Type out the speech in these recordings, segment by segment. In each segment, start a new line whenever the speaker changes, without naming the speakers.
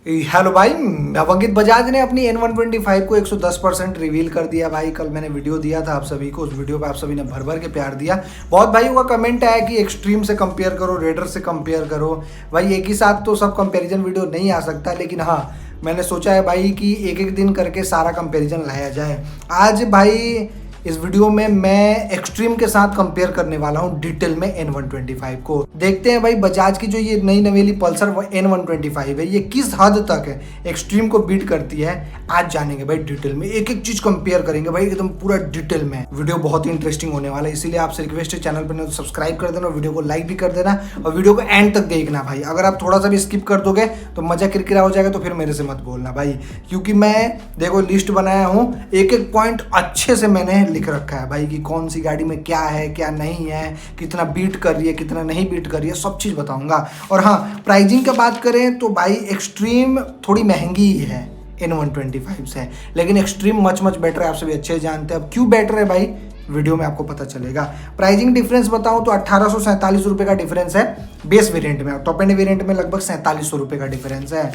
Hello भाई, अवंकित बजाज ने अपनी N125 को 110% रिवील कर दिया भाई। कल मैंने वीडियो दिया था आप सभी को, उस वीडियो पे आप सभी ने भर भर के प्यार दिया। बहुत भाइयों का कमेंट आया कि एक्सट्रीम से कंपेयर करो, रेडर से कंपेयर करो। भाई एक ही साथ तो सब कंपैरिजन वीडियो नहीं आ सकता, लेकिन हाँ मैंने सोचा है भाई कि एक एक दिन करके सारा कंपैरिजन लाया जाए। आज भाई इस वीडियो में मैं एक्सट्रीम के साथ कंपेयर करने वाला हूं डिटेल में N125 को। देखते हैं भाई बजाज की जो ये नई नवेली पल्सर N125 है ये किस हद तक है एक्सट्रीम को बीट करती है। आज जानेंगे भाई डिटेल में, एक एक चीज कंपेयर करेंगे भाई एकदम पूरा डिटेल में। वीडियो बहुत ही इंटरेस्टिंग होने वाला है, इसीलिए आपसे रिक्वेस्ट है चैनल पर सब्सक्राइब कर देना, वीडियो को लाइक भी कर देना और वीडियो को एंड तक देखना भाई। अगर आप थोड़ा सा भी स्किप कर दोगे तो मजा किरकिरा हो जाएगा, तो फिर मेरे से मत बोलना भाई, क्योंकि मैं देखो लिस्ट बनाया हूँ, एक एक पॉइंट अच्छे से मैंने लिख रखा है भाई कि कौन सी गाड़ी में क्या है क्या नहीं है, कितना बीट कर रही है कितना नहीं बीट कर रही है, सब चीज़ बताऊंगा। और हाँ प्राइजिंग की बात करें तो भाई एक्सट्रीम थोड़ी महंगी ही है N125 से, लेकिन एक्सट्रीम मच बेटर है, आप सभी अच्छे जानते हैं। अब क्यों बेटर है भाई वीडियो में आपको पता चलेगा। प्राइजिंग डिफरेंस बताऊं तो 1847 रुपये का डिफरेंस है बेस वेरिएंट में, और टॉप एंड वेरिएंट में लगभग 4700 रुपये का डिफरेंस है।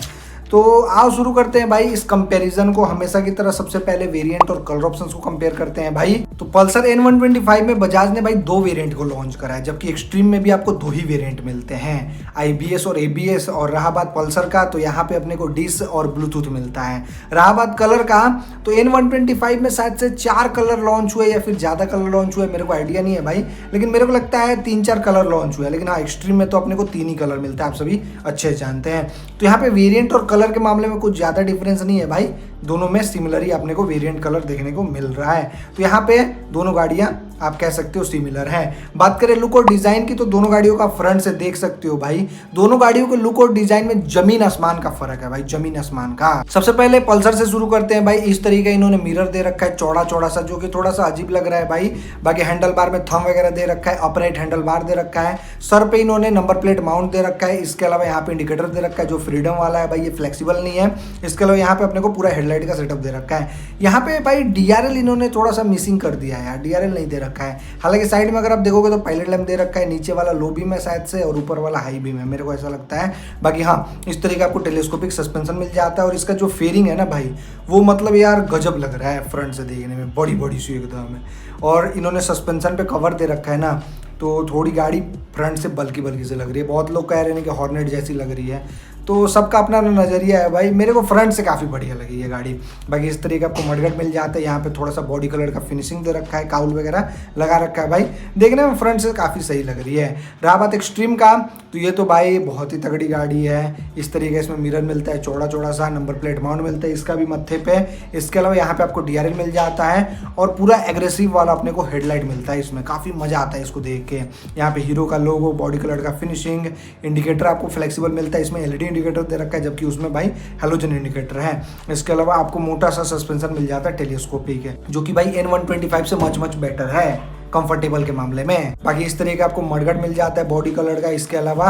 तो आओ शुरू करते हैं भाई इस कंपैरिजन को। हमेशा की तरह सबसे पहले वेरिएंट और कलर ऑप्शंस को कंपेयर करते हैं भाई। तो पल्सर N125 में बजाज ने भाई 2 वेरिएंट को लॉन्च करा है, जबकि एक्सट्रीम में भी आपको 2 ही वेरिएंट मिलते हैं, IBS और ABS। और रहा बात पल्सर का तो यहाँ पे अपने को डिस और ब्लूटूथ मिलता है। रहा बात कलर का तो N125 में शायद से 4 कलर लॉन्च हुए या फिर ज़्यादा कलर लॉन्च हुए, मेरे को आइडिया नहीं है भाई, लेकिन मेरे को लगता है 3-4 कलर लॉन्च हुए। लेकिन हाँ एक्सट्रीम में तो अपने को 3 ही कलर मिलता है, आप सभी अच्छे जानते हैं। तो यहाँ पे वेरिएंट और कलर के मामले में कुछ ज़्यादा डिफरेंस नहीं है भाई, दोनों में सिमिलर ही अपने को वेरिएंट कलर देखने को मिल रहा है। तो यहाँ पे दोनों गाड़ियाँ आप कह सकते हो सिमिलर हैं। बात करें लुक और डिज़ाइन की तो दोनों गाड़ियों का फ्रंट से देख सकते हो भाई, दोनों गाड़ियों के लुक और डिज़ाइन में जमीन आसमान का फर्क है भाई, जमीन आसमान का। सबसे पहले पल्सर से शुरू करते हैं भाई। इस तरीके इन्होंने मिरर दे रखा है चौड़ा चौड़ा सा, जो कि थोड़ा सा अजीब लग रहा है भाई। बाकी हैंडल बार में थंब वगैरह दे रखा है, अपराइट हैंडल बार दे रखा है, सर पे इन्होंने नंबर प्लेट माउंट दे रखा है। इसके अलावा यहाँ पे इंडिकेटर दे रखा है जो फ्रीडम वाला है भाई, ये फ्लेक्सिबल नहीं है। इसके अलावा यहाँ पे अपने को पूरा हेडलाइट का सेटअप दे रखा है। यहाँ पे भाई DRL इन्होंने थोड़ा सा मिसिंग कर दिया है यार, DRL नहीं दे रखा है। हालांकि साइड में अगर आप देखोगे तो पायलट लैंप दे रखा है, नीचे वाला लो बीम है शायद से और ऊपर वाला हाई बीम है, मेरे को ऐसा लगता है। बाकी हाँ इस तरीके आपको टेलीस्कोपिक सस्पेंशन मिल जाता है। और इसका जो फेयरिंग है ना भाई वो मतलब यार गजब लग रहा है फ्रंट से देखने में, बड़ी बड़ी सी एकदम है। और इन्होंने सस्पेंशन पे कवर दे रखा है ना, तो थोड़ी गाड़ी फ्रंट से बल्की बल्की से लग रही है। बहुत लोग कह रहे हैं कि हॉर्नेट जैसी लग रही है, तो सबका अपना नज़रिया है भाई। मेरे को फ्रंट से काफ़ी बढ़िया लगी ये गाड़ी। बाकी इस तरीके आपको मडगार्ड मिल जाता है, यहाँ पे थोड़ा सा बॉडी कलर का फिनिशिंग दे रखा है, काउल वगैरह लगा रखा है भाई, देखने में फ्रंट से काफ़ी सही लग रही है। रहा बात एक्सट्रीम का तो ये तो भाई बहुत ही तगड़ी गाड़ी है। इस तरीके इसमें मिरर मिलता है चौड़ा चौड़ा सा, नंबर प्लेट माउंट मिलता है इसका भी मत्थे पे। इसके अलावा यहाँ पे आपको DRL मिल जाता है और पूरा एग्रेसिव वाला अपने को हेडलाइट मिलता है इसमें, काफ़ी मज़ा आता है इसको देख के। यहाँ पे हीरो का लोगो, बॉडी कलर का फिनिशिंग, इंडिकेटर आपको फ्लेक्सिबल मिलता है, इसमें LED इंडिकेटर दे रखा है जबकि उसमें भाई हेलोजन इंडिकेटर है। इसके अलावा आपको मोटा सा सस्पेंशन मिल जाता है टेलीस्कोपिक है, जो कि भाई N125 से मच बेटर है कंफर्टेबल के मामले में। बाकी इस तरीके का आपको मडगार्ड मिल जाता है बॉडी कलर का। इसके अलावा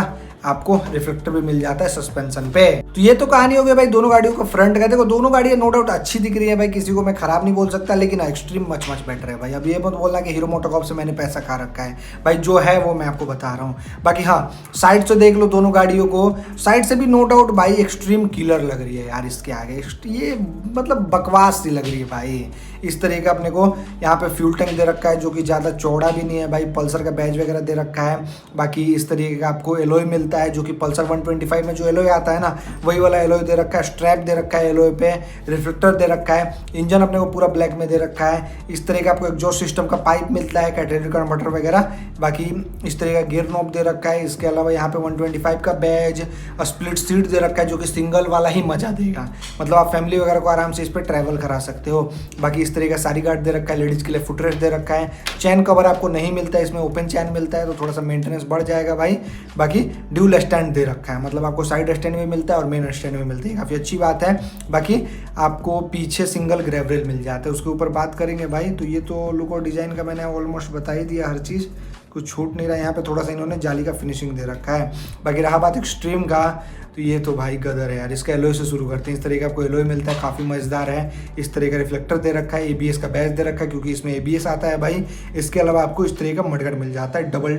आपको रिफ्लेक्टर भी मिल जाता है सस्पेंशन पे। तो ये तो कहानी हो गई भाई दोनों गाड़ियों का फ्रंट का। देखो दोनों गाड़ियां नो डाउट अच्छी दिख रही है भाई, किसी को मैं खराब नहीं बोल सकता, लेकिन एक्सट्रीम मच बेटर है भाई। अब ये मत बोलना कि हीरो मोटोकॉर्प से मैंने पैसा खा रखा है भाई, जो है वो मैं आपको बता रहा हूँ। बाकी हाँ साइड से देख लो दोनों गाड़ियों को, साइड से भी नो डाउट भाई एक्सट्रीम किलर लग रही है यार। इसके आगे ये मतलब बकवास सी लग रही है भाई। इस तरीके अपने को यहाँ पे फ्यूल टैंक दे रखा है जो कि ज़्यादा चौड़ा भी नहीं है भाई, पल्सर का बैज वगैरह दे रखा है। बाकी इस तरीके का आपको एलॉय मिलता है, जो कि पल्सर 125 में जो एलॉय आता है ना वही वाला एलॉय दे रखा है। स्ट्रैप दे रखा है एलॉय पे, रिफ्लेक्टर दे रखा है, इंजन अपने को पूरा ब्लैक में दे रखा है। इस तरीके का आपको एग्जॉस्ट सिस्टम का पाइप मिलता है, कैटेलिटिक कन्वर्टर वगैरह। बाकी इस तरीके का गियर नॉब दे रखा है। इसके अलावा यहाँ पे 125 का बैज, स्प्लिट सीट दे रखा है जो कि सिंगल वाला ही मजा देगा, मतलब आप फैमिली वगैरह को आराम से इस पर ट्रैवल करा सकते हो। बाकी इस तरीके का सारी गार्ड दे रखा है, लेडीज के लिए फुटरेस्ट दे रखा है। चैन कवर आपको नहीं मिलता है, इसमें ओपन चैन मिलता है, तो थोड़ा सा मेंटेनेंस बढ़ जाएगा भाई। बाकी ड्यूल स्टैंड दे रखा है, मतलब आपको साइड स्टैंड भी मिलता है और मेन स्टैंड भी मिलती है, काफ़ी अच्छी बात है। बाकी आपको पीछे सिंगल ग्रैब रेल मिल जाता है। उसके ऊपर बात करेंगे भाई तो ये तो लुक और डिज़ाइन का मैंने ऑलमोस्ट बता ही दिया, हर चीज़ कुछ छूट नहीं रहा। यहाँ पे थोड़ा सा इन्होंने जाली का फिनिशिंग दे रखा है। बाकी रहा बात एक्सट्रीम का तो ये तो भाई गदर है यार। इसका एलॉय से शुरू करते हैं। इस तरह का आपको एलॉय मिलता है, काफ़ी मज़ेदार है। इस तरह का रिफ्लेक्टर दे रखा है, ABS का बैच दे रखा है क्योंकि इसमें ABS आता है भाई। इसके अलावा आपको इस तरह का मडगार्ड मिल जाता है, डबल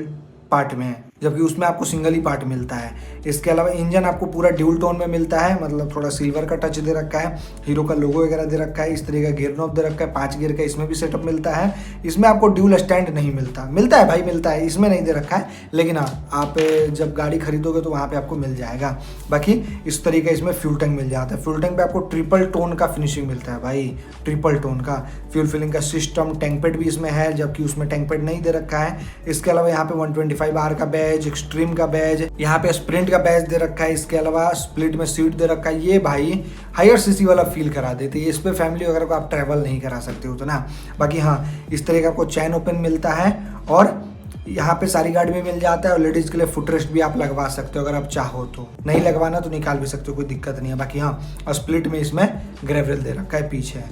पार्ट में है। जबकि उसमें आपको सिंगल ही पार्ट मिलता है। इसके अलावा इंजन आपको पूरा ड्यूल टोन में मिलता है, मतलब थोड़ा सिल्वर का टच दे रखा है, हीरो का लोगो वगैरह दे रखा है, इस तरीके का गियर नॉब दे रखा है, 5 गियर का इसमें भी सेटअप मिलता है। इसमें आपको ड्यूल स्टैंड नहीं मिलता है भाई, मिलता है, इसमें नहीं दे रखा है, लेकिन हाँ आप जब गाड़ी खरीदोगे तो वहाँ पे आपको मिल जाएगा। बाकी इस तरीके इसमें फ्यूल टैंक मिल जाता है। फ्यूल टैंक पे आपको ट्रिपल टोन का फिनिशिंग मिलता है भाई, ट्रिपल टोन का फ्यूल फिलिंग का सिस्टम। टैंक पैड भी इसमें है, जबकि उसमें टैंक पैड नहीं दे रखा है। इसके अलावा यहाँ पे 125R का बैज, एक्सट्रीम का बैज, यहाँ पे स्प्रिंट का बैज दे रखा है। इसके अलावा स्प्लिट में सीट दे रखा है। ये भाई हायर सीसी वाला फील करा देते हैं, इस पे फैमिली वगैरह को आप ट्रैवल नहीं करा सकते हो तो ना। बाकी हाँ इस तरह का आपको चैन ओपन मिलता है, और यहाँ पे सारी गाड़ी में मिल जाता है। और लेडीज के लिए फुटरेस्ट भी आप लगवा सकते हो अगर आप चाहो तो, नहीं लगवाना तो निकाल भी सकते हो, कोई दिक्कत नहीं है। बाकी हाँ स्प्लिट में इसमें ग्रेवल दे रखा है पीछे।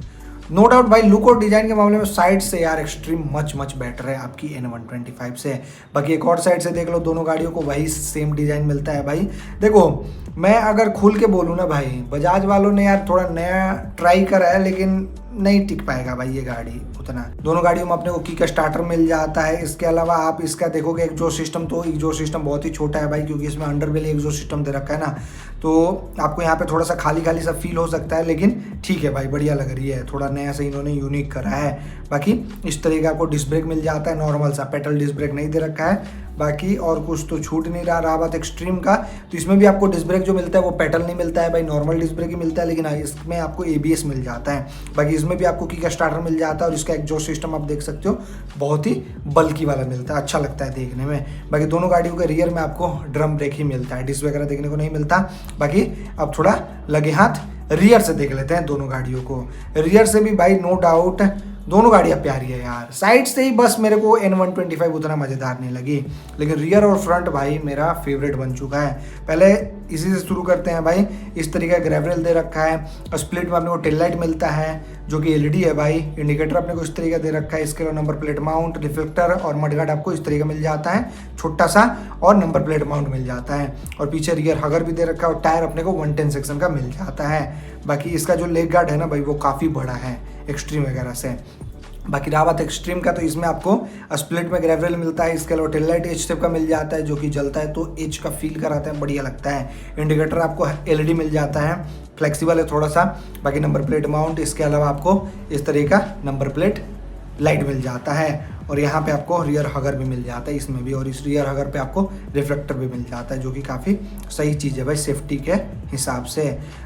नो डाउट भाई लुक और डिजाइन के मामले में साइड से यार एक्सट्रीम मच बेटर है आपकी N125 से। बाकी एक और साइड से देख लो, दोनों गाड़ियों को वही सेम डिजाइन मिलता है भाई। देखो मैं अगर खुल के बोलूँ ना भाई, बजाज वालों ने यार थोड़ा नया ट्राई करा है, लेकिन नहीं टिक पाएगा भाई ये गाड़ी उतना। दोनों गाड़ियों में अपने को किक स्टार्टर मिल जाता है। इसके अलावा आप इसका देखोगे एग्जॉस्ट सिस्टम, तो एग्जॉस्ट सिस्टम बहुत ही छोटा है भाई, क्योंकि इसमें अंडरबेली एग्जॉस्ट सिस्टम दे रखा है ना, तो आपको यहाँ पे थोड़ा सा खाली खाली सा फील हो सकता है, लेकिन ठीक है भाई बढ़िया लग रही है, थोड़ा नया से इन्होंने यूनिक करा है। बाकी इस तरीके का आपको डिस्क ब्रेक मिल जाता है, नॉर्मल सा, पेडल डिस्क ब्रेक नहीं दे रखा है। बाकी और कुछ तो छूट नहीं रहा बात एक्सट्रीम का, तो इसमें भी आपको डिस्क ब्रेक जो मिलता है वो पेडल नहीं मिलता है भाई, नॉर्मल डिस्क ब्रेक ही मिलता है, लेकिन इसमें आपको ABS मिल जाता है। बाकी इसमें भी आपको किक स्टार्टर मिल जाता है, और इसका एग्जॉस्ट सिस्टम आप देख सकते हो बहुत ही बल्कि वाला मिलता है, अच्छा लगता है देखने में। बाकी दोनों गाड़ियों के रियर में आपको ड्रम ब्रेक ही मिलता है, डिस्क वगैरह देखने को नहीं मिलता। बाकी अब थोड़ा लगे हाथ रियर से देख लेते हैं दोनों गाड़ियों को। रियर से भी भाई नो डाउट दोनों गाड़ियाँ प्यारी है यार। साइड से ही बस मेरे को N125 उतना मज़ेदार नहीं लगी, लेकिन रियर और फ्रंट भाई मेरा फेवरेट बन चुका है। पहले इसी से शुरू करते हैं भाई। इस तरीके का ग्रेवल दे रखा है, स्प्लिट में अपने को टेल लाइट मिलता है जो कि LED है भाई। इंडिकेटर अपने को इस तरीके का दे रखा है। इसके अलावा नंबर प्लेट माउंट, रिफ्लेक्टर और मडगार्ड आपको इस तरीके का मिल जाता है छोटा सा, और नंबर प्लेट माउंट मिल जाता है। और पीछे रियर हगर भी दे रखा है, और टायर अपने को 110 सेक्शन का मिल जाता है। बाकी इसका जो लेग गार्ड है ना भाई वो काफ़ी बड़ा है एक्सट्रीम वगैरह से। बाकी रहा बात एक्सट्रीम का, तो इसमें आपको स्प्लिट में ग्रेवल मिलता है। इसके अलावा टेल लाइट एच शेप का मिल जाता है, जो कि जलता है तो एच का फील कराता है, बढ़िया लगता है। इंडिकेटर आपको LED मिल जाता है, फ्लेक्सिबल है थोड़ा सा। बाकी नंबर प्लेट माउंट, इसके अलावा आपको इस तरीके का नंबर प्लेट लाइट मिल जाता है। और यहाँ पे आपको रियर हगर भी मिल जाता है इसमें भी, और इस रियर हगर पे आपको रिफ्लेक्टर भी मिल जाता है, जो कि काफ़ी सही चीज़ है भाई सेफ्टी के हिसाब से।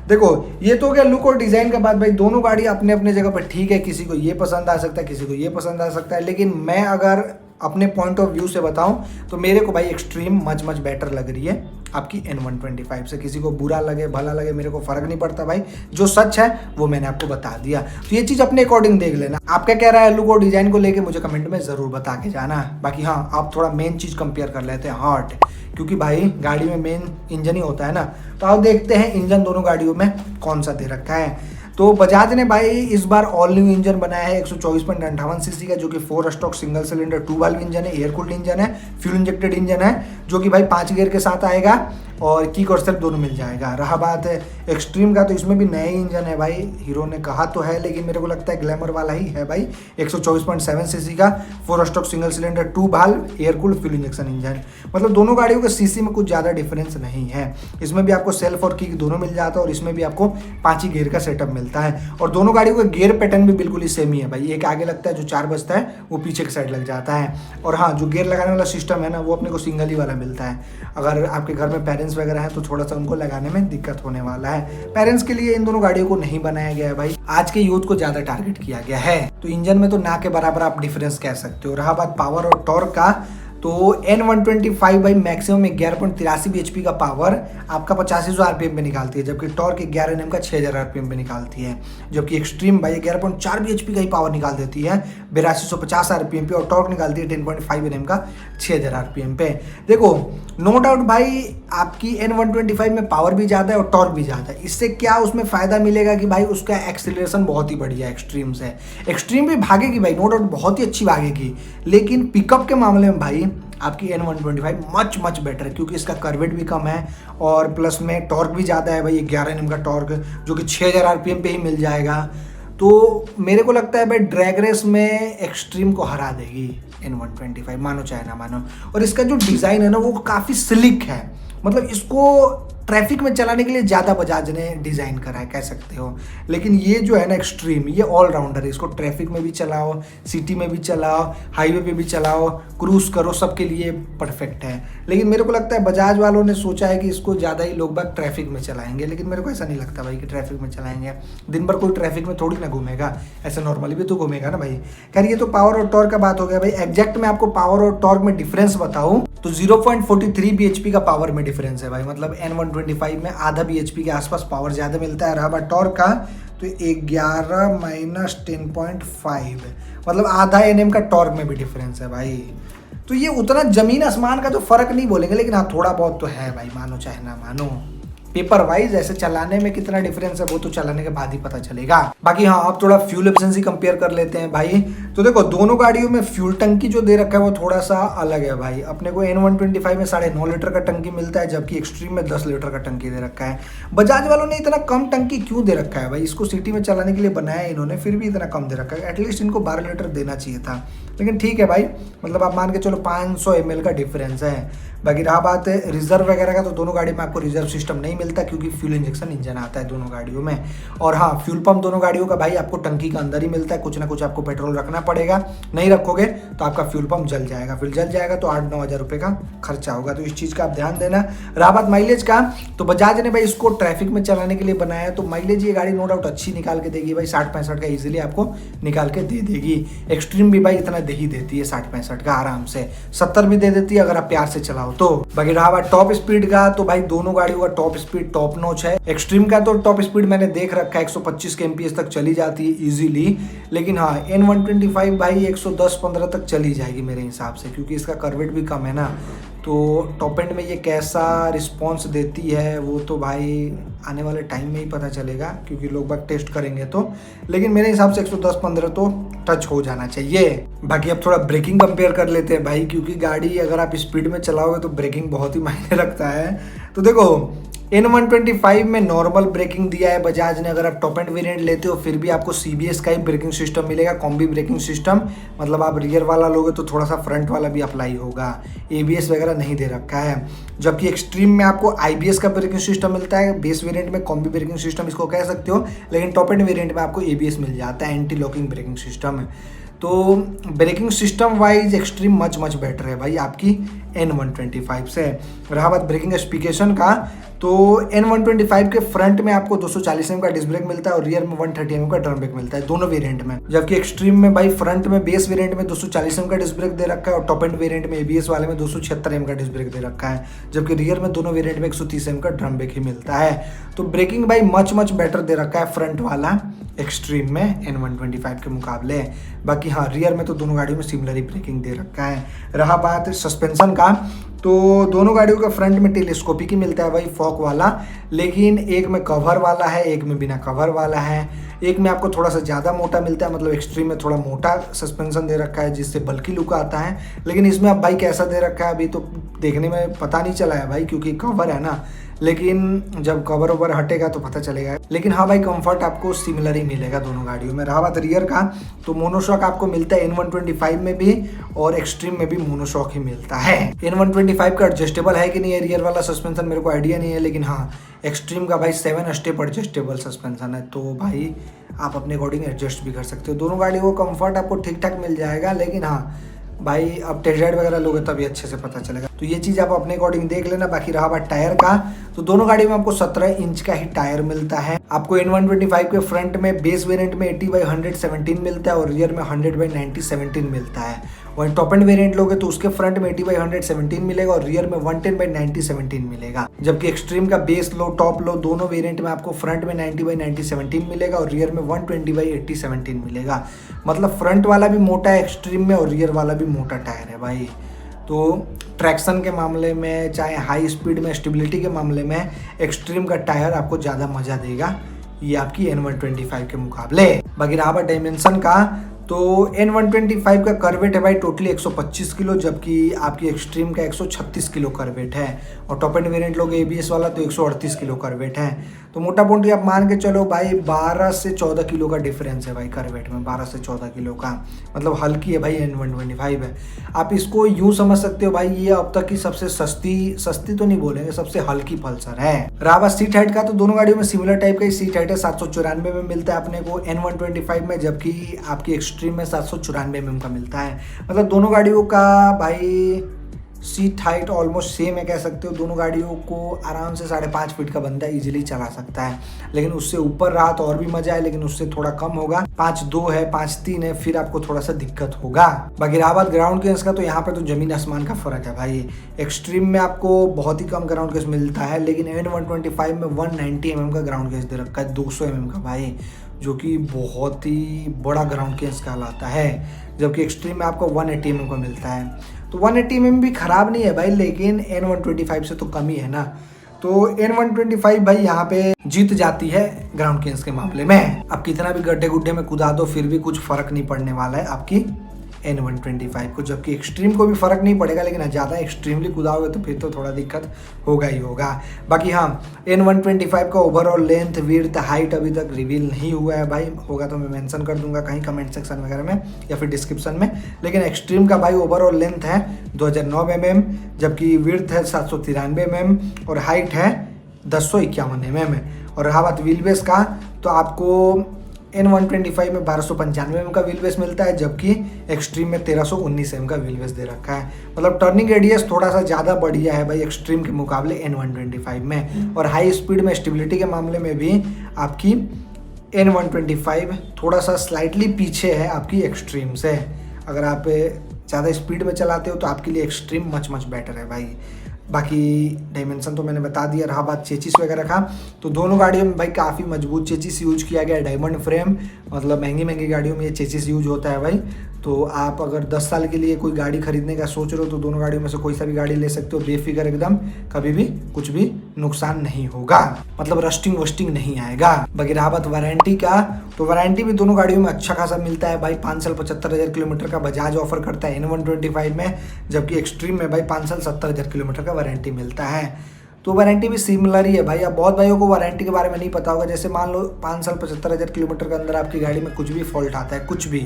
देखो ये तो हो गया लुक और डिज़ाइन का बात भाई। दोनों गाड़ी अपने अपने जगह पर ठीक है, किसी को ये पसंद आ सकता है, किसी को ये पसंद आ सकता है, लेकिन मैं अगर अपने पॉइंट ऑफ व्यू से बताऊं तो मेरे को भाई एक्सट्रीम मच बेटर लग रही है आपकी N125 से। किसी को बुरा लगे भला लगे मेरे को फर्क नहीं पड़ता भाई, जो सच है वो मैंने आपको बता दिया। तो ये चीज़ अपने अकॉर्डिंग देख लेना। आपका क्या रहा है लुक और डिज़ाइन को लेके, मुझे कमेंट में ज़रूर बता के जाना। बाकी हाँ आप थोड़ा मेन चीज़ कंपेयर कर लेते हैं हार्ट, क्योंकि भाई गाड़ी में मेन इंजन ही होता है ना। तो आप देखते हैं इंजन दोनों गाड़ियों में कौन सा दे रखा है। तो बजाज ने भाई इस बार ऑल न्यू इंजन बनाया है 124.58 सीसी का, जो कि 4 stroke single cylinder 2 valve engine है, एयर कूल्ड इंजन है, फ्यूल इंजेक्टेड इंजन है, जो कि भाई 5 गियर के साथ आएगा और किक और स्टेप दोनों मिल जाएगा। रहा बात है एक्सट्रीम का, तो इसमें भी नया इंजन है भाई, हीरो ने कहा तो है, लेकिन मेरे को लगता है ग्लैमर वाला ही है भाई। 124.7 सीसी का 4 stroke single cylinder 2 valve air cooled fuel injection engine, मतलब दोनों गाड़ियों के सीसी में कुछ ज़्यादा डिफरेंस नहीं है। इसमें भी आपको सेल्फ और किक दोनों मिल जाता है, और इसमें भी आपको 5 ही गियर का सेटअप मिलता है। और दोनों गाड़ियों का गियर पैटर्न भी बिल्कुल ही सेम ही है भाई। एक आगे लगता है जो 4 बजता है, वो पीछे की साइड लग जाता है। और हाँ जो गियर लगाने वाला सिस्टम है ना, वो अपने को सिंगल ही वाला मिलता है। अगर आपके घर में पेरेंट्स वगैरह हैं तो थोड़ा सा उनको लगाने में दिक्कत होने वाला है। पेरेंट्स के लिए इन दोनों गाड़ियों को नहीं बनाया गया है भाई, आज के यूथ को ज्यादा टारगेट किया गया है। तो इंजन में तो ना के बराबर आप डिफरेंस कह सकते हो। रहा बात पावर और टॉर्क का, तो N125 भाई मैक्सिमम 11.83 bhp का पावर आपका 8500 RPM पे निकालती है, जबकि टॉर्क 11 Nm का 6000 RPM पे निकालती है। जबकि एक्सट्रीम भाई 11.4 bhp का ही पावर निकाल देती है 8250 RPM पे, और टॉर्क निकालती है 10.5 Nm का 6000 RPM पे। देखो नो डाउट भाई आपकी N125 में पावर भी ज़्यादा है और टॉर्क भी ज़्यादा है। इससे क्या उसमें फ़ायदा मिलेगा कि भाई उसका एक्सीलरेशन बहुत ही बढ़िया है एक्सट्रीम से। एक्सट्रीम भी भागेगी भाई नो डाउट, बहुत ही अच्छी भागेगी, लेकिन पिकअप के मामले में भाई आपकी N125 मच बेटर है, क्योंकि इसका कर्वेट भी कम है और प्लस में टॉर्क भी ज़्यादा है भाई, 11 Nm का टॉर्क, जो कि 6000 RPM पे ही मिल जाएगा। तो मेरे को लगता है भाई ड्रैग रेस में एक्सट्रीम को हरा देगी N125, मानो चाहे ना मानो। और इसका जो डिज़ाइन है ना वो काफ़ी स्लिक है, मतलब इसको ट्रैफिक में चलाने के लिए ज़्यादा बजाज ने डिज़ाइन करा है, कह सकते हो। लेकिन ये जो है ना एक्सट्रीम, ये ऑलराउंडर है, इसको ट्रैफिक में भी चलाओ, सिटी में भी चलाओ, हाईवे पे भी चलाओ, क्रूज करो, सबके लिए परफेक्ट है। लेकिन मेरे को लगता है बजाज वालों ने सोचा है कि इसको ज़्यादा ही लोग बाग ट्रैफिक में चलाएंगे, लेकिन मेरे को ऐसा नहीं लगता भाई कि ट्रैफिक में चलाएंगे। दिन भर कोई ट्रैफिक में थोड़ी ना घूमेगा, ऐसे नॉर्मली भी तो घूमेगा ना भाई। खैर ये तो पावर और टॉर्क का बात हो गया भाई। एग्जैक्ट मैं आपको पावर और टॉर्क में डिफरेंस बताऊं तो 0.43 bhp का पावर में डिफरेंस है भाई, मतलब N125 में आधा bhp के आसपास पावर ज़्यादा मिलता है। रहा बात टॉर्क का तो 11 माइनस 10.5, मतलब आधा Nm का टॉर्क में भी डिफरेंस है भाई। तो ये उतना जमीन आसमान का तो फर्क नहीं बोलेंगे, लेकिन हाँ थोड़ा बहुत तो है भाई, मानो चाहे ना मानो। पेपर वाइज ऐसे चलाने में कितना डिफरेंस है वो तो चलाने के बाद ही पता चलेगा। बाकी हाँ अब थोड़ा फ्यूल एफिशिएंसी कंपेयर कर लेते हैं भाई। तो देखो दोनों गाड़ियों में फ्यूल टंकी जो दे रखा है वो थोड़ा सा अलग है भाई। अपने को N125 में 9.5 लीटर का टंकी मिलता है, जबकि एक्सट्रीम में 10 लीटर का टंकी दे रखा है। बजाज वालों ने इतना कम टंकी क्यों दे रखा है भाई? इसको सिटी में चलाने के लिए बनाया है इन्होंने, फिर भी इतना कम दे रखा है। एटलीस्ट इनको 12 लीटर देना चाहिए था, लेकिन ठीक है भाई, मतलब आप मान के चलो 500 ml का डिफरेंस है। बाकी रहा बात है रिजर्व वगैरह का, तो दोनों गाड़ी में आपको रिजर्व सिस्टम नहीं मिलता क्योंकि फ्यूल इंजेक्शन इंजन आता है दोनों गाड़ियों में। और हाँ फ्यूल पंप दोनों गाड़ियों का भाई आपको टंकी का अंदर ही मिलता है, कुछ ना कुछ आपको पेट्रोल रखना पड़ेगा, नहीं रखोगे तो आपका फ्यूल पंप जल जाएगा, फिर जल जाएगा तो 8-9 हज़ार रुपये का खर्चा होगा। तो इस चीज़ का आप ध्यान देना। रहा बात माइलेज का, तो बजाज ने भाई इसको ट्रैफिक में चलाने के लिए बनाया है, तो माइलेज ये गाड़ी नो डाउट अच्छी निकाल के देगी भाई, 60-65 का ईजिली आपको निकाल के दे देगी। एक्सट्रीम भी भाई इतना दे ही देती है 60-65 का आराम से, 70 भी दे देती है अगर आप प्यार से चलाओ तो। बाकी रहा बात टॉप स्पीड का, तो भाई दोनों गाड़ियों का टॉप स्पीड टॉप नॉच है। एक्सट्रीम का तो टॉप स्पीड मैंने देख रखा है 125 kmph तक चली जाती है इजीली, लेकिन हाँ N125 भाई 110-15 तक चली जाएगी मेरे हिसाब से, क्योंकि इसका कर्वेट भी कम है ना। तो टॉप एंड में ये कैसा रिस्पॉन्स देती है वो तो भाई आने वाले टाइम में ही पता चलेगा, क्योंकि लोग बाग टेस्ट करेंगे तो। लेकिन मेरे हिसाब से 110-15 तो टच हो जाना चाहिए। बाकी अब थोड़ा ब्रेकिंग कंपेयर कर लेते हैं भाई, क्योंकि गाड़ी अगर आप स्पीड में चलाओगे तो ब्रेकिंग बहुत ही मायने रखता है। तो देखो N125 में नॉर्मल ब्रेकिंग दिया है बजाज ने, अगर आप टॉप एंड वेरिएंट लेते हो फिर भी आपको CBS का ही ब्रेकिंग सिस्टम मिलेगा, कॉम्बी ब्रेकिंग सिस्टम, मतलब आप रियर वाला लोगे तो थोड़ा सा फ्रंट वाला भी अप्लाई होगा, ABS वगैरह नहीं दे रखा है। जबकि एक्सट्रीम में आपको IBS का ब्रेकिंग सिस्टम मिलता है, बेस वेरिएंट में कॉम्बी ब्रेकिंग सिस्टम इसको कह सकते हो, लेकिन टॉप एंड वेरिएंट में आपको ABS मिल जाता है, एंटी लॉकिंग ब्रेकिंग सिस्टम है। तो braking system wise extreme much better है भाई आपकी N125 से। रहा बात ब्रेकिंग स्पीकेशन का, तो N125 के फ्रंट में आपको 240 mm का डिस्क ब्रेक मिलता है और रियर में 130 mm का ड्रम ब्रेक मिलता है दोनों वेरिएंट में। जबकि एक्सट्रीम में भाई फ्रंट में बेस वेरिएंट में 240 mm का डिस्क ब्रेक दे रखा है और टॉप एंड वेरिएंट में ABS वाले में 276 mm का डिस्क ब्रेक दे रखा है, जबकि रियर में दोनों वेरिएंट में 130 mm का ड्रम ब्रेक ही मिलता है। तो ब्रेकिंग भाई मच बेटर दे रखा है फ्रंट वाला एक्सट्रीम में N125 के मुकाबले। बाकी हाँ रियर में तो दोनों गाड़ियों में सिमिलर ही ब्रेकिंग दे रखा है। रहा बात सस्पेंशन का, तो दोनों गाड़ियों का फ्रंट में टेलीस्कोपिक ही मिलता है भाई, फॉक वाला, लेकिन एक में कवर वाला है, एक में बिना कवर वाला है। एक में आपको थोड़ा सा ज़्यादा मोटा मिलता है, मतलब एक्सट्रीम में थोड़ा मोटा सस्पेंशन दे रखा है जिससे बल्कि लुक आता है, लेकिन इसमें अब भाई कैसा दे रखा है अभी तो देखने में पता नहीं चला है भाई, क्योंकि कवर है ना, लेकिन जब कवर ओवर हटेगा तो पता चलेगा। लेकिन हाँ भाई कंफर्ट आपको सिमिलर ही मिलेगा दोनों गाड़ियों में। रहा बात रियर का, तो मोनोशॉक आपको मिलता है N125 में भी और एक्सट्रीम में भी मोनोशॉक ही मिलता है। N125 का एडजस्टेबल है कि नहीं है रियर वाला सस्पेंशन मेरे को आइडिया नहीं है, लेकिन हाँ एक्सट्रीम का भाई 7 स्टेप एडजस्टेबल सस्पेंशन है, तो भाई आप अपने अकॉर्डिंग एडजस्ट भी कर सकते हो। दोनों गाड़ियों को कंफर्ट आपको ठीक ठाक मिल जाएगा, लेकिन हाँ भाई अब टेस्ट राइड वगैरह लोगे तभी अच्छे से पता चलेगा, तो ये चीज़ आप अपने अकॉर्डिंग देख लेना। बाकी रहा बात टायर का, तो दोनों गाड़ी में आपको 17 इंच का ही टायर मिलता है। आपको N125 के फ्रंट में बेस वेरिएंट में 80/117 मिलता है और रियर में 100/90/17 मिलता है। वहीं टॉप एंड वेरिएंट लोगे तो उसके फ्रंट में 80/117 मिलेगा और रियर में 110/90/17 मिलेगा। जबकि एक्सट्रीम का बेस लो टॉप लो दोनों वेरिएंट में आपको फ्रंट में 90/90/17 मिलेगा और रियर में 120/80/17 मिलेगा। मतलब फ्रंट वाला भी मोटा है एक्सट्रीम में और रियर वाला भी मोटा टायर है भाई। तो ट्रैक्शन के मामले में चाहे हाई स्पीड में स्टेबिलिटी के मामले में एक्सट्रीम का टायर आपको ज़्यादा मज़ा देगा ये आपकी N125 के मुकाबले। बाकी रहा बात डायमेंशन का, तो N125 का कर वेट है भाई टोटली 125 किलो, जबकि आपकी एक्सट्रीम का 136 किलो कर वेट है। और टॉप एंड वेरिएंट लोग ABS वाला तो 138 किलो कर वेट है। तो मोटा मोटी आप मान के चलो भाई 12 से 14 किलो का डिफरेंस है भाई कर वेट में, 12 से 14 किलो का, मतलब हल्की है भाई N125 है। आप इसको यूं समझ सकते हो भाई ये अब तक की सबसे सस्ती तो नहीं बोलेंगे, सबसे हल्की पल्सर है। रहा बात सीट हाइट का, तो दोनों गाड़ियों में सिमिलर टाइप का ही सीट हाइट है, 794 में मिलता है अपने को N125 में, जबकि आपकी एक्सट्रीम में 794 mm का मिलता है। मतलब दोनों गाड़ियों का भाई सीट हाइट ऑलमोस्ट सेम है कह सकते हो। दोनों गाड़ियों को आराम से 5.5 फीट का बंदा इजीली चला सकता है, लेकिन उससे ऊपर रहा तो और भी मजा है, लेकिन उससे थोड़ा कम होगा। 5.2 है, 5.3 है, फिर आपको थोड़ा सा दिक्कत होगा। बाकी रहा बात ग्राउंड क्लियरेंस का, तो यहाँ पे तो जमीन आसमान का फर्क है भाई। एक्सट्रीम में आपको बहुत ही कम ग्राउंड क्लियरेंस मिलता है, लेकिन N125 में 190 mm का ग्राउंड क्लियरेंस दे रखा है, 200 mm का भाई, जो कि बहुत ही बड़ा ग्राउंड क्लियरेंस कहलाता है। जबकि एक्सट्रीम में आपको 180 mm का मिलता है। तो 180 mm भी खराब नहीं है भाई, लेकिन N125 से तो कम ही है ना। तो N125 भाई यहाँ पे जीत जाती है ग्राउंड क्लियरेंस के मामले में। अब कितना भी गड्ढे गुड्ढे में कूदा दो फिर भी कुछ फर्क नहीं पड़ने वाला है आपकी N125 को, जबकि एक्सट्रीम को भी फर्क नहीं पड़ेगा, लेकिन ज़्यादा एक्सट्रीमली कूदाओगे तो फिर तो थोड़ा दिक्कत होगा ही होगा। बाकी हाँ, N125 का ओवरऑल लेंथ, विड्थ, हाइट अभी तक रिवील नहीं हुआ है भाई, होगा तो मैं मेंशन कर दूंगा कहीं कमेंट सेक्शन वगैरह में या फिर डिस्क्रिप्शन में। लेकिन एक्सट्रीम का भाई ओवरऑल लेंथ है 2009 mm, जबकि विड्थ है 793 mm और हाइट है 1051 mm। और रहा बात व्हील बेस का, तो आपको N125 में 1295 mm का व्हील बेस मिलता है, जबकि एक्सट्रीम में 1319 mm का व्हील बेस दे रखा है। मतलब टर्निंग रेडियस थोड़ा सा ज़्यादा बढ़िया है भाई एक्सट्रीम के मुकाबले N125 में। और हाई स्पीड में स्टेबिलिटी के मामले में भी आपकी N125 थोड़ा सा स्लाइटली पीछे है आपकी एक्सट्रीम से। अगर आप ज़्यादा स्पीड में चलाते हो तो आपके लिए एक्सट्रीम मच बेटर है भाई। बाकी डायमेंशन तो मैंने बता दिया। रहा बात चेचिस वगैरह का, तो दोनों गाड़ियों में भाई काफ़ी मजबूत चेचिस यूज किया गया है, डायमंड फ्रेम। मतलब महंगी गाड़ियों में ये चेचिस यूज होता है भाई। तो आप अगर 10 साल के लिए कोई गाड़ी खरीदने का सोच रहे हो तो दोनों गाड़ियों में से कोई सा भी गाड़ी ले सकते हो बेफिक्र एकदम, कभी भी कुछ भी नुकसान नहीं होगा, मतलब रस्टिंग वस्टिंग नहीं आएगा। बाकी रहा बात वारंटी का, तो वारंटी भी दोनों गाड़ियों में अच्छा खासा मिलता है भाई। 5 साल 75,000 किलोमीटर का बजाज ऑफर करता है N125 में, जबकि एक्सट्रीम में भाई 5 साल 70,000 किलोमीटर का वारंटी मिलता है। तो वारंटी भी सिमिलर ही है भाई। अब बहुत भाइयों को वारंटी के बारे में नहीं पता होगा। जैसे मान लो 5 साल 75,000 किलोमीटर के अंदर आपकी गाड़ी में कुछ भी फॉल्ट आता है, कुछ भी,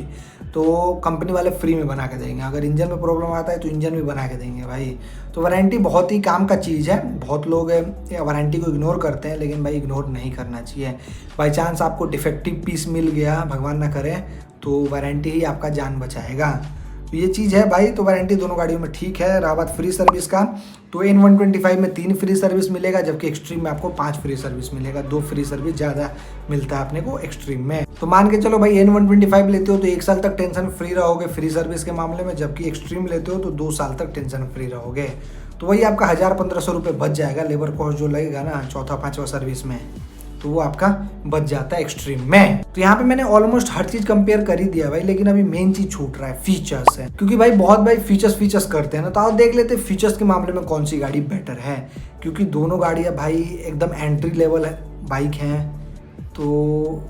तो कंपनी वाले फ्री में बना के देंगे। अगर इंजन में प्रॉब्लम आता है तो इंजन भी बना के देंगे भाई। तो वारंटी बहुत ही काम का चीज़ है। बहुत लोग वारंटी को इग्नोर करते हैं, लेकिन भाई इग्नोर नहीं करना चाहिए। बाई चांस आपको डिफेक्टिव पीस मिल गया, भगवान ना करे, तो वारंटी ही आपका जान बचाएगा। तो ये चीज़ है भाई। तो वारंटी दोनों गाड़ियों में ठीक है। रहा बात फ्री सर्विस का, तो N125 में 3 फ्री सर्विस मिलेगा, जबकि एक्सट्रीम में आपको 5 फ्री सर्विस मिलेगा। 2 फ्री सर्विस ज़्यादा मिलता है अपने को एक्सट्रीम में। तो मान के चलो भाई N125 लेते हो तो 1 साल तक टेंशन फ्री रहोगे फ्री सर्विस के मामले में, जबकि एक्सट्रीम लेते हो तो 2 साल तक टेंशन फ्री रहोगे। तो वही आपका 1000-1500 रुपये बच जाएगा, लेबर कॉस्ट जो लगेगा ना 4-5वां सर्विस में, तो वो आपका बच जाता है एक्सट्रीम में। तो यहाँ पे मैंने ऑलमोस्ट हर चीज कंपेयर कर ही दिया भाई, लेकिन अभी मेन चीज छूट रहा है, फीचर्स है। क्योंकि भाई बहुत भाई फीचर्स करते हैं ना, तो आओ देख लेते हैं फीचर्स के मामले में कौन सी गाड़ी बेटर है। क्योंकि दोनों गाड़ियाँ भाई एकदम एंट्री लेवल है बाइक हैं, तो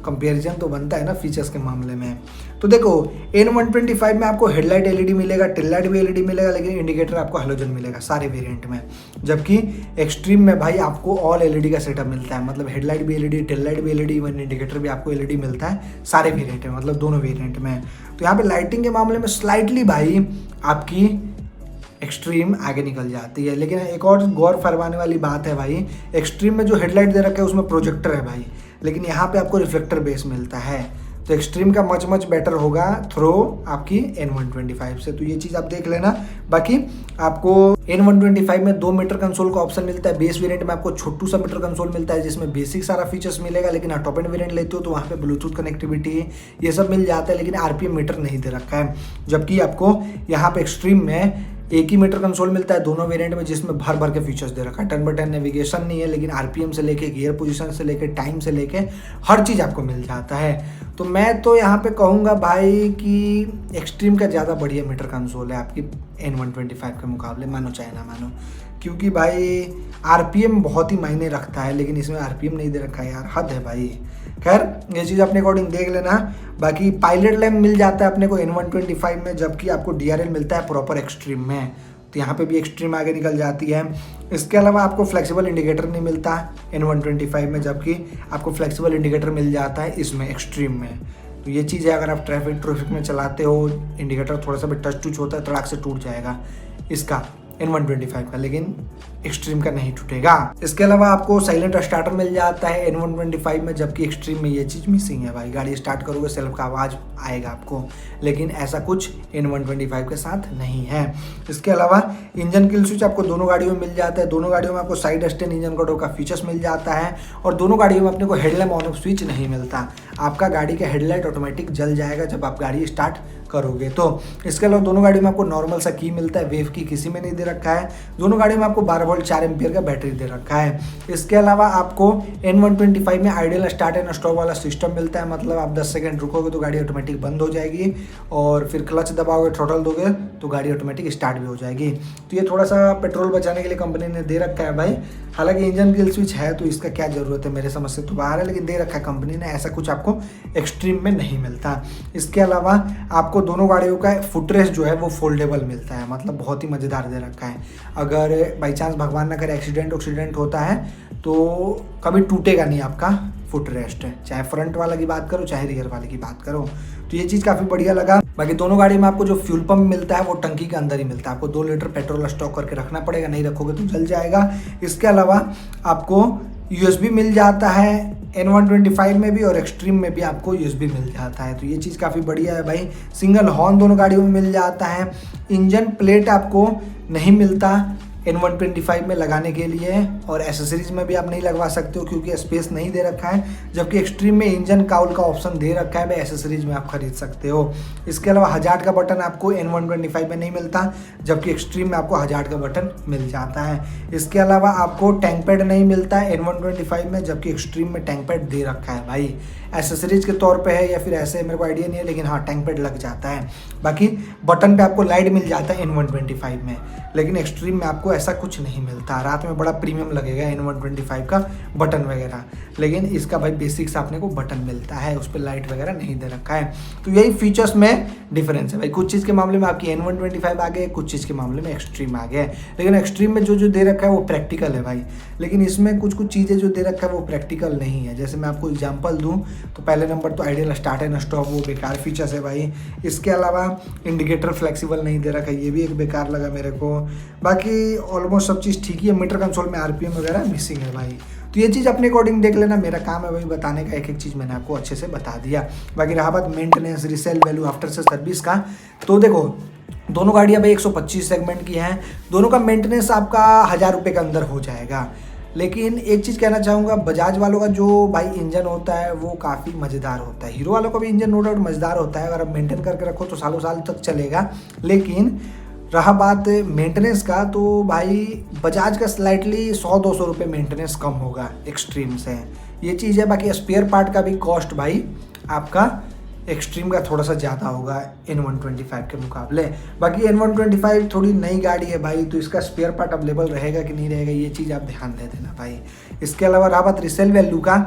कंपेरिजन तो बनता है ना फीचर्स के मामले में। तो देखो N125 में आपको हेडलाइट LED मिलेगा, टेल लाइट भी LED मिलेगा, लेकिन इंडिकेटर आपको हेलोजन मिलेगा सारे वेरिएंट में। जबकि एक्सट्रीम में भाई आपको ऑल LED का सेटअप मिलता है, मतलब हेडलाइट भी LED, टेल लाइट भी LED, इवन इंडिकेटर भी आपको LED मिलता है सारे वेरिएंट में, मतलब दोनों वेरिएंट में। तो यहाँ पे लाइटिंग के मामले में स्लाइटली भाई आपकी एक्सट्रीम आगे निकल जाती है। लेकिन एक और गौर फरमाने वाली बात है भाई, एक्सट्रीम में जो हेडलाइट दे रखा है उसमें प्रोजेक्टर है भाई, लेकिन यहाँ पे आपको रिफ्लेक्टर बेस मिलता है। तो एक्सट्रीम का मच बेटर होगा थ्रो आपकी N125 से। तो ये चीज़ आप देख लेना। बाकी आपको N125 में 2 मीटर कंसोल का ऑप्शन मिलता है। बेस वेरिएंट में आपको छोटू सा मीटर कंसोल मिलता है, जिसमें बेसिक सारा फीचर्स मिलेगा। लेकिन आप टॉप एंड वेरिएंट लेते हो तो वहाँ पे ब्लूटूथ कनेक्टिविटी ये सब मिल जाता है, लेकिन RPM मीटर नहीं दे रखा है। जबकि आपको यहाँ पे एक्सट्रीम में एक ही मीटर कंसोल मिलता है दोनों वेरिएंट में, जिसमें भर के फीचर्स दे रखा है। 10/10 नेविगेशन नहीं है, लेकिन RPM से लेके गियर पोजीशन से लेके टाइम से लेके हर चीज़ आपको मिल जाता है। तो मैं तो यहाँ पे कहूँगा भाई कि एक्सट्रीम का ज़्यादा बढ़िया मीटर कंसोल है आपकी N125 के मुकाबले, मानो चाहे ना मानो। क्योंकि भाई आरपीएम बहुत ही मायने रखता है, लेकिन इसमें आरपीएम नहीं दे रखा है यार, हद है भाई। खैर ये चीज़ अपने अकॉर्डिंग देख लेना। बाकी पायलट लैम्प मिल जाता है अपने को N125 में, जबकि आपको DRL मिलता है प्रॉपर एक्सट्रीम में, तो यहाँ पे भी एक्सट्रीम आगे निकल जाती है। इसके अलावा आपको फ्लेक्सिबल इंडिकेटर नहीं मिलता N125 में, जबकि आपको फ्लेक्सिबल इंडिकेटर मिल जाता है इसमें एक्सट्रीम में। तो ये चीज़ है, अगर आप ट्रैफिक में चलाते हो, इंडिकेटर थोड़ा सा भी टच टूच होता है, तड़ाक से टूट जाएगा इसका N125 का, लेकिन एक्सट्रीम का नहीं टूटेगा। इसके अलावा आपको साइलेंट स्टार्टर मिल जाता है N125 में, जबकि एक्सट्रीम में ये चीज़ मिसिंग है भाई। गाड़ी स्टार्ट करोगे सेल्फ का आवाज़ आएगा आपको, लेकिन ऐसा कुछ N125 के साथ नहीं है। इसके अलावा इंजन किल स्विच आपको दोनों गाड़ियों में मिल जाता है। दोनों गाड़ियों में आपको साइड स्टैंड इंजन कटो का फीचर्स मिल जाता है, और दोनों गाड़ियों में अपने को हेडलैम्प ऑन ऑफ स्विच नहीं मिलता। आपका गाड़ी का हेडलाइट ऑटोमेटिक जल जाएगा जब आप गाड़ी स्टार्ट करोगे तो। इसके अलावा दोनों गाड़ियों में आपको नॉर्मल सा की मिलता है, वेव की किसी में नहीं दे रखा है। दोनों गाड़ियों में आपको 12 वोल्ट 4 एम्पियर का बैटरी दे रखा है। इसके अलावा आपको N125 में आइडियल स्टार्ट एंड स्टॉप वाला सिस्टम मिलता है, मतलब आप 10 सेकंड रुकोगे तो गाड़ी ऑटोमेटिक बंद हो जाएगी, और फिर क्लच दबाओगे, थ्रोटल दोगे तो गाड़ी ऑटोमेटिक स्टार्ट भी हो जाएगी। तो ये थोड़ा सा पेट्रोल बचाने के लिए कंपनी ने दे रखा है भाई। हालांकि इंजन किल स्विच है तो इसका क्या जरूरत है, मेरे समझ से तो बाहर है, लेकिन दे रखा है कंपनी ने। ऐसा कुछ आपको एक्सट्रीम में नहीं मिलता। इसके अलावा आपको दोनों गाड़ियों का फुटरेस्ट जो है वो फोल्डेबल मिलता है, मतलब बहुत ही मज़ेदार दे रखा है। अगर बाई चांस भगवान ना करे एक्सीडेंट होता है तो कभी टूटेगा नहीं आपका फुटरेस्ट, चाहे फ्रंट वाला की बात करो चाहे रियर वाले की बात करो। तो ये चीज़ काफ़ी बढ़िया लगा। बाकी दोनों गाड़ी में आपको जो फ्यूल पंप मिलता है वो टंकी के अंदर ही मिलता है। आपको 2 लीटर पेट्रोल स्टॉक करके रखना पड़ेगा, नहीं रखोगे तो जल जाएगा। इसके अलावा आपको USB मिल जाता है N125 में भी, और एक्सट्रीम में भी आपको USB मिल जाता है। तो ये चीज़ काफ़ी बढ़िया है भाई। सिंगल हॉर्न दोनों गाड़ियों में मिल जाता है। इंजन प्लेट आपको नहीं मिलता N125 में लगाने के लिए, और एसेसरीज में भी आप नहीं लगवा सकते हो क्योंकि स्पेस नहीं दे रखा है। जबकि एक्सट्रीम में इंजन काउल का ऑप्शन दे रखा है भाई, एसेसरीज में आप खरीद सकते हो। इसके अलावा हजार्ड का बटन आपको N125 में नहीं मिलता, जबकि एक्सट्रीम में आपको हजार्ड का बटन मिल जाता है। इसके अलावा आपको टैंक पैड नहीं मिलता N125 में, जबकि एक्सट्रीम में टैंक पैड दे रखा है भाई। एसेसरीज के तौर पे है या फिर ऐसे मेरे को आइडिया नहीं है, लेकिन हाँ टैंक पैड लग जाता है। बाकी बटन पे आपको लाइट मिल जाता है N125 में, लेकिन एक्सट्रीम में आपको ऐसा कुछ नहीं मिलता। रात में बड़ा प्रीमियम लगेगा N125 का बटन वगैरह, लेकिन इसका भाई बेसिक्स आपने को बटन मिलता है, उस पर लाइट वगैरह नहीं दे रखा है। तो यही फीचर्स में डिफरेंस है भाई। कुछ चीज़ के मामले में आपकी N125 आ गए, कुछ चीज़ के मामले में एक्सट्रीम आ गया है। लेकिन एक्सट्रीम में जो दे रखा है वो प्रैक्टिकल है भाई, लेकिन इसमें कुछ चीज़ें जो दे रखा है वो प्रैक्टिकल नहीं है। जैसे मैं आपको एग्जांपल दूं तो पहले नंबर तो आइडियल स्टार्ट एंड स्टॉप वो बेकार फीचर्स है भाई। इसके अलावा इंडिकेटर फ्लेक्सिबल नहीं दे रखा है, ये भी एक बेकार लगा मेरे को। बाकी ऑलमोस्ट सब चीज़ ठीक ही है। मीटर कंसोल में RPM वगैरह मिसिंग है भाई। तो ये चीज़ अपने अकॉर्डिंग देख लेना, मेरा काम है भाई बताने का, एक एक चीज़ मैंने आपको अच्छे से बता दिया। बाकी रहा बात मेंटेनेंस, रीसेल वैल्यू, आफ्टर से सर्विस का, तो देखो दोनों गाड़ियाँ भाई 125 सेगमेंट की हैं। दोनों का मेंटेनेंस आपका 1000 रुपये के अंदर हो जाएगा। लेकिन एक चीज़ कहना चाहूँगा, बजाज वालों का जो भाई इंजन होता है वो काफ़ी मज़ेदार होता है। हीरो वालों का भी इंजन नो डाउट मज़ेदार होता है, अगर आप मेंटेन करके रखो तो सालों साल तक चलेगा। लेकिन रहा बात मेंटेनेंस का, तो भाई बजाज का स्लाइटली 100-200 रुपये मेंटेनेंस कम होगा एक्सट्रीम से, ये चीज़ है। बाकी स्पेयर पार्ट का भी कॉस्ट भाई आपका एक्सट्रीम का थोड़ा सा ज़्यादा होगा N125 के मुकाबले। बाकी N125 थोड़ी नई गाड़ी है भाई, तो इसका स्पेयर पार्ट अवेलेबल रहेगा कि नहीं रहेगा ये चीज़ आप ध्यान दे देना भाई। इसके अलावा रहा बात रीसेल वैल्यू का,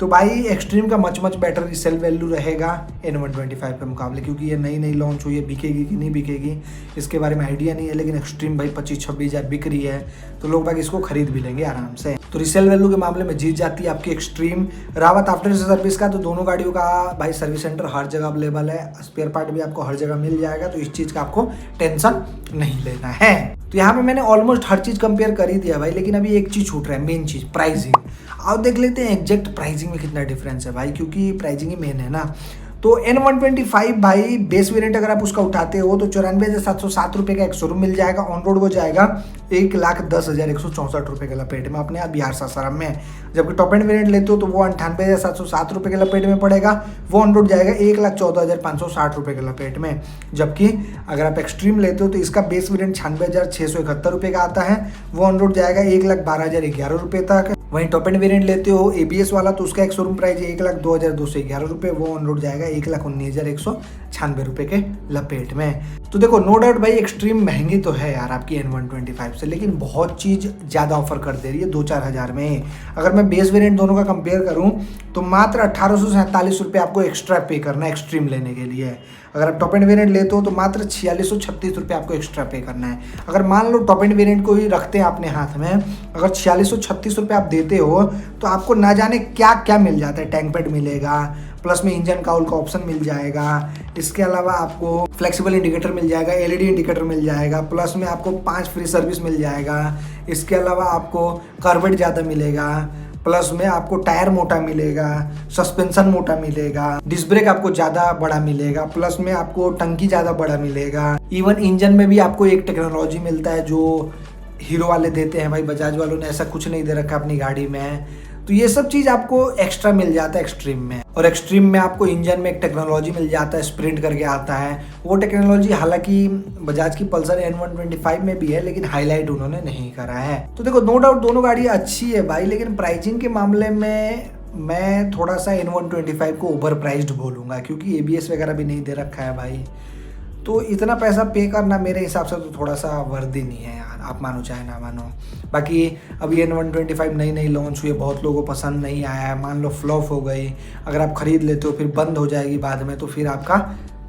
तो भाई एक्सट्रीम का मच बेटर रीसेल वैल्यू रहेगा N125 के मुकाबले, क्योंकि ये नई लॉन्च हुई है। बिकेगी कि नहीं बिकेगी इसके बारे में आइडिया नहीं है, लेकिन एक्सट्रीम भाई 25-26 हज़ार बिक रही है, तो लोग भाई इसको खरीद भी लेंगे आराम से। तो रीसेल वैल्यू के मामले में जीत जाती है आपकी एक्सट्रीम। रावत आफ्टर सर्विस का, तो दोनों गाड़ियों का भाई सर्विस सेंटर हर जगह अवेलेबल है, स्पेयर पार्ट भी आपको हर जगह मिल जाएगा, तो इस चीज़ का आपको टेंशन नहीं लेना है। तो यहाँ पे मैंने ऑलमोस्ट हर चीज़ कंपेयर कर ही दिया भाई, लेकिन अभी एक चीज़ छूट रहा है, मेन चीज़ प्राइसिंग। अब देख लेते हैं एग्जैक्ट प्राइसिंग में कितना डिफरेंस है भाई, क्योंकि प्राइसिंग ही मेन है ना। तो N125 भाई बेस वेरिएंट अगर आप उसका उठाते हो तो 94,707 रुपये का एक शोरूम मिल जाएगा। ऑन रोड वो जाएगा 1,10,164 रुपये के लपेट में अपने आप बिहार सासाराम में। जबकि टॉप एंड वेरिएंट लेते हो तो वो 98,707 रुपये के लपेट में पड़ेगा, वो ऑन रोड जाएगा 1,14,560 रुपये के लपेट में। जबकि अगर आप एक्सट्रीम लेते हो तो इसका बेस वेरिएंट 96,671 रुपये का आता है, वो ऑन रोड जाएगा 1,12,011 रुपये तक। वहीं टॉप एंड वेरिएंट लेते हो ABS वाला तो उसका एक शोरूम प्राइस है 1,02,211 रुपये, वो ऑन रोड जाएगा 1,19,146 96 रुपये के लपेट में। तो देखो नो डाउट भाई एक्सट्रीम महंगी तो है यार आपकी N125 से, लेकिन बहुत चीज़ ज़्यादा ऑफर कर दे रही है 2-4 हज़ार में। अगर मैं बेस वेरिएंट दोनों का कंपेयर करूं तो मात्र 1847 रुपये आपको एक्स्ट्रा पे करना है एक्सट्रीम लेने के लिए। अगर आप टॉप एंड वेरिएंट लेते हो तो मात्र 4636 रुपये आपको एक्स्ट्रा पे करना है। अगर मान लो टॉप एंड वेरिएंट को ही रखते हैं अपने हाथ में, अगर 4636 रुपये आप देते हो तो आपको ना जाने क्या क्या मिल जाता है। टैंक पैड मिलेगा, प्लस में इंजन काउल का ऑप्शन मिल जाएगा, इसके अलावा आपको फ्लेक्सिबल इंडिकेटर मिल जाएगा, एलईडी इंडिकेटर मिल जाएगा, प्लस में आपको 5 फ्री सर्विस मिल जाएगा, इसके अलावा आपको कार्बेट ज़्यादा मिलेगा, प्लस में आपको टायर मोटा मिलेगा, सस्पेंशन मोटा मिलेगा, डिस्क ब्रेक आपको ज़्यादा बड़ा मिलेगा, प्लस में आपको टंकी ज़्यादा बड़ा मिलेगा। इवन इंजन में भी आपको एक टेक्नोलॉजी मिलता है जो हीरो वाले देते हैं भाई, बजाज वालों ने ऐसा कुछ नहीं दे रखा अपनी गाड़ी में। तो ये सब चीज़ आपको एक्स्ट्रा मिल जाता है एक्सट्रीम में। और एक्सट्रीम में आपको इंजन में एक टेक्नोलॉजी मिल जाता है, स्प्रिंट करके आता है। वो टेक्नोलॉजी हालांकि बजाज की पल्सर N125 में भी है, लेकिन हाईलाइट उन्होंने नहीं करा है। तो देखो नो डाउट दोनों गाड़ी अच्छी है भाई, लेकिन प्राइसिंग के मामले में मैं थोड़ा सा N125 को ओवर प्राइस्ड बोलूँगा, क्योंकि ABS वगैरह भी नहीं दे रखा है भाई। तो इतना पैसा पे करना मेरे हिसाब से तो थोड़ा सा वर्दी नहीं है यार, आप मानो चाहे ना मानो। बाकी अभी N125 नई लॉन्च हुई है, बहुत लोगों को पसंद नहीं आया है, मान लो फ्लॉप हो गई, अगर आप ख़रीद लेते हो फिर बंद हो जाएगी बाद में, तो फिर आपका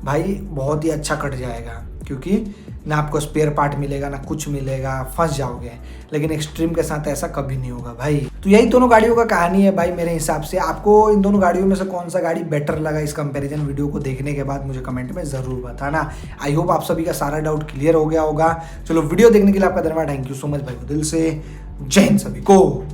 भाई बहुत ही अच्छा कट जाएगा, क्योंकि ना आपको स्पेयर पार्ट मिलेगा ना कुछ मिलेगा, फंस जाओगे। लेकिन एक्सट्रीम के साथ ऐसा कभी नहीं होगा भाई। तो यही दोनों गाड़ियों का कहानी है भाई मेरे हिसाब से। आपको इन दोनों गाड़ियों में से कौन सा गाड़ी बेटर लगा, इस कंपैरिजन वीडियो को देखने के बाद मुझे कमेंट में ज़रूर बताना। आई होप आप सभी का सारा डाउट क्लियर हो गया होगा। चलो वीडियो देखने के लिए आपका धन्यवाद, थैंक यू सो मच भाई, दिल से जय हिंद सभी को।